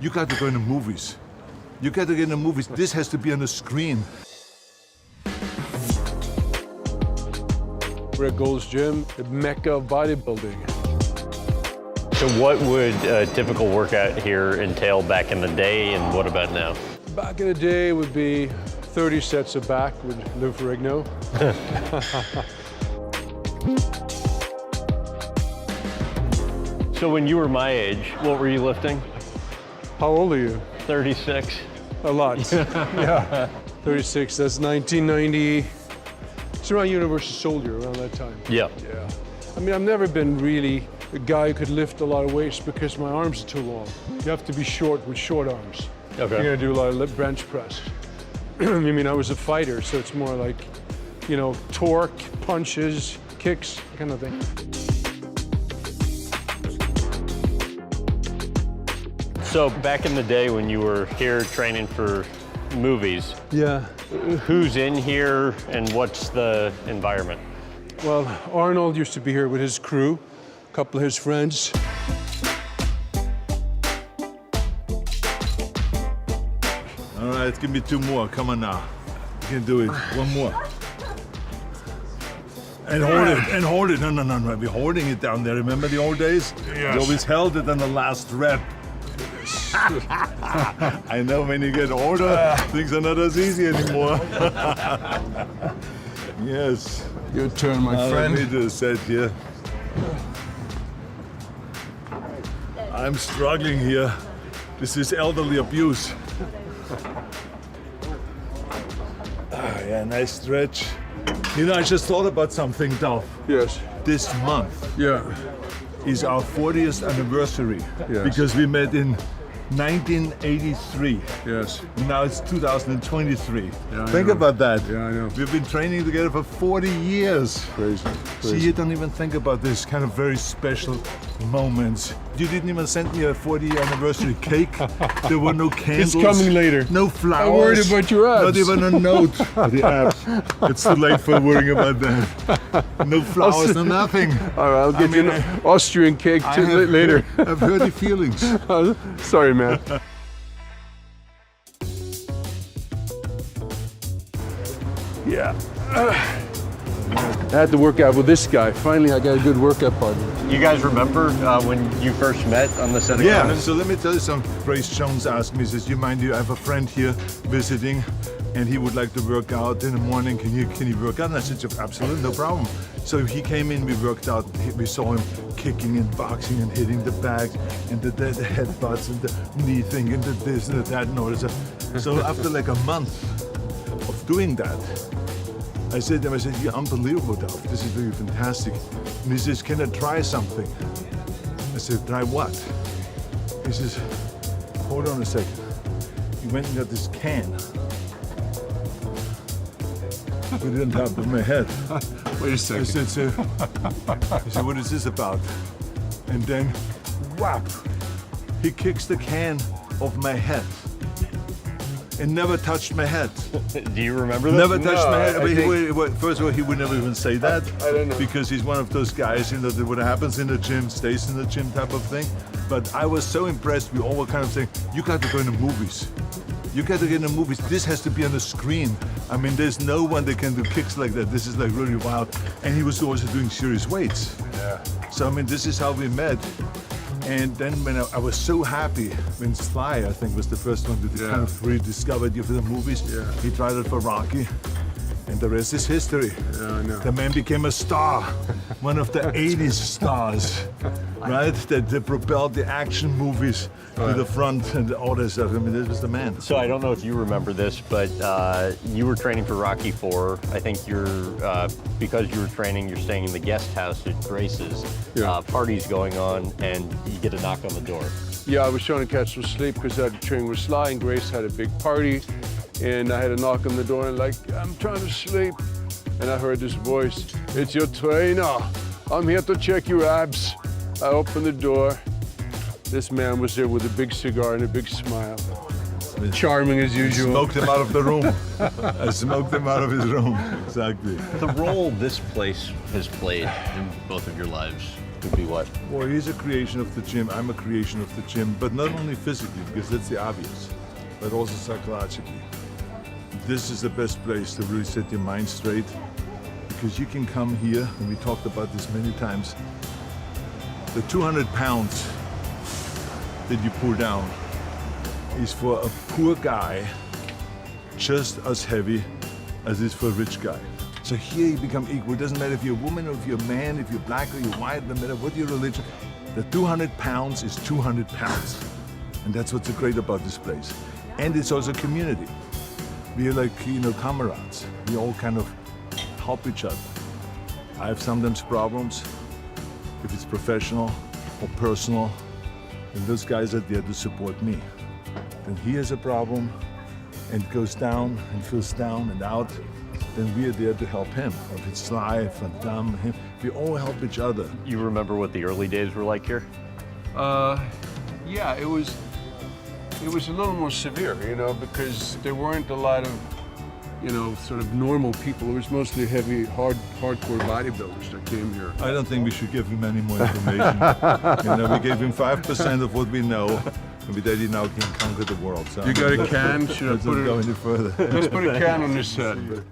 You got to go in the movies. You got to get in the movies. This has to be on the screen. We're at Gold's Gym, the mecca of bodybuilding. So what would a typical workout here entail back in the day, and what about now? Back in the day it would be 30 sets of back with Lou Ferrigno. So when you were my age, what were you lifting? How old are you? 36. A lot. Yeah. 36, that's 1990. It's around Universal Soldier, around that time. Yeah. Yeah. I mean, I've never been really a guy who could lift a lot of weights because my arms are too long. You have to be short with short arms. Okay. You're gonna do a lot of bench press. I mean, I was a fighter, so it's more like, you know, torque, punches, kicks, kind of thing. So back in the day when you were here training for movies, Yeah. who's in here and what's the environment? Well, Arnold used to be here with his crew, a couple of his friends. All right, give me 2 more. Come on now. You can do it. 1 more. And hold it, and hold it. No. We're holding it down there. Remember the old days? Yes. You always held it on the last rep. I know when you get older, things are not as easy anymore. Yes. Your turn, my Let me do a set here. I'm struggling here. This is elderly abuse. Yeah, nice stretch. You know, I just thought about something, Dolph. Yes. This month Yeah. is our 40th anniversary Yes. because we met in 1983. Yes. Now it's 2023. Yeah, I Think know. about that. Yeah, I know. We've been training together for 40 years. Crazy. See, you don't even think about this kind of very special moments. You didn't even send me a 40th anniversary cake. There were no candles. It's coming later. No flowers. I'm worried about your abs. Not even a note. The abs. It's too late for worrying about that. No flowers, no nothing. All right, I'll get you an Austrian cake I have later. I've heard the feelings. Sorry, man. Yeah. I had to work out with this guy. Finally, I got a good workout partner. You guys remember when you first met on the set of Yeah, Conan? so let me tell you something. Grace Jones asked me, he says, you mind, I have a friend here visiting and he would like to work out in the morning. Can you work out? And I said, absolutely, no problem. So he came in, we worked out, we saw him kicking and boxing and hitting the bags and the headbutts and the knee thing and the this and the that and all this. So after like a month of doing that, I said to him, you're unbelievable, Dolph. This is really fantastic. And he says, can I try something? I said, try what? He says, hold on a second. He went and got this can. Put it on top of my head. Wait a I second. said, what is this about? And then, whap! He kicks the can off my head. And never touched my head. Do you remember that? Never touched my head. I I mean, think- first of all, he would never even say that. I don't know. Because he's one of those guys, you know, that what happens in the gym stays in the gym type of thing. But I was so impressed. We all were kind of saying, you got to go in the movies. You got to get in the movies. This has to be on the screen. I mean, there's no one that can do kicks like that. This is like really wild. And he was also doing serious weights. Yeah. So, I mean, this is how we met. And then when I was so happy when Sly, I think, was the first one to kind of rediscovered you for the movies. Yeah. He tried it for Rocky. And the rest is history. Yeah, I know. The man became a star, one of the 80s stars, right? That propelled the action movies to the front and all this stuff. I mean, this was the man. So I don't know if you remember this, but you were training for Rocky IV. I think because you were training, you're staying in the guest house at Grace's. Yeah. Party's going on, and you get a knock on the door. Yeah, I was trying to catch some sleep because I had to train with Sly, and Grace had a big party. And I had a knock on the door and like, I'm trying to sleep. And I heard this voice, it's your trainer. I'm here to check your abs. I opened the door. This man was there with a big cigar and a big smile. Charming as usual. Smoked him out of the room. I smoked him out of his room. Exactly. The role this place has played in both of your lives, would be what? Well, he's a creation of the gym. I'm a creation of the gym, but not only physically, because that's the obvious, but also psychologically. This is the best place to really set your mind straight, because you can come here, and we talked about this many times. The 200 pounds that you pull down is for a poor guy just as heavy as it is for a rich guy. So here you become equal. It doesn't matter if you're a woman or if you're a man, if you're black or you're white, no matter what your religion. The 200 pounds is 200 pounds. And that's what's so great about this place. And it's also a community. We're like, comrades. We all kind of help each other. I have sometimes problems, if it's professional or personal, and those guys are there to support me. Then he has a problem and goes down and feels down and out, then we are there to help him. If it's Sly, Van Damme, him, we all help each other. You remember what the early days were like here? Yeah, it was a little more severe, because there weren't a lot of, sort of normal people. It was mostly heavy, hardcore bodybuilders that came here. I don't think we should give him any more information. We gave him 5% of what we know, and with that he now can conquer the world. So You got a can? Should I let's put not go it? any further. Let's put a can on his head.